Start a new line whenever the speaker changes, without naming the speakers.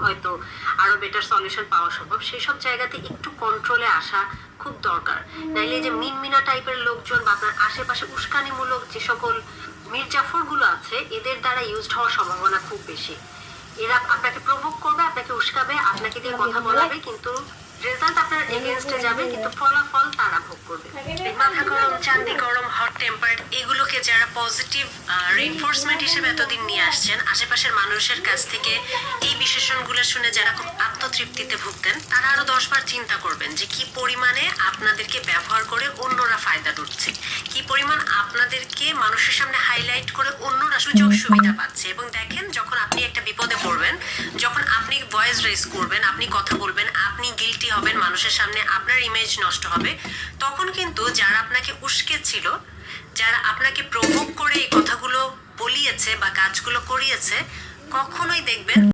হয়তো আরো better solution পাওয়া সম্ভব। সেই সব জায়গাতে একটু কন্ট্রোলে আসা খুব দরকার। নাইলে যে মিনমিনা টাইপের লোকজন বা আপনার আশেপাশে উস্কানিমূলক যে সকল মির্জাফর গুলো আছে, এদের দ্বারা ইউজড হওয়ার সম্ভাবনা খুব বেশি। এরা আপনাকে প্রভোগ করবে, আপনাকে উস্কাবে, আপনাকে দিয়ে কথা বলাবে, কিন্তু রেজাল্ট আপনার এগেইনস্টে যাবে, কিন্তু ফলাফল তারা ভোগ করবে। মাথা গরম, চান্দি গরম, হট টেম্পার্ড, এগুলোকে যারা পজিটিভ রিইনফোর্সমেন্ট হিসেবে এতদিন নিয়ে আসছেন, আশেপাশের মানুষের কাছ থেকে এই বিশেষণগুলো শুনে যারা খুব আত্মতৃপ্তিতে ভুগতেন, তারা আরো 10 বার চিন্তা করবেন যে কি পরিমাণে আপনাদেরকে ব্যবহার করে অন্যরা ফায়দা লুটছে, কি পরিমাণ আপনাদেরকে মানুষের সামনে হাইলাইট করে অন্যরা সুযোগ সুবিধা পাচ্ছে। এবং দেখেন, যখন আপনি একটা বিপদে পড়বেন, যখন আপনি ভয়েস রেজ করবেন, আপনি কথা বলবেন, আপনি গিলটি হবেন, মানুষের সামনে আপনার ইমেজ নষ্ট হবে, তখন কিন্তু যারা আপনাকে উস্কেছিল, যারা আপনাকে প্রভোগ করে এই কথাগুলো বলিয়েছে বা কাজগুলো করিয়েছে, কখনোই দেখবেন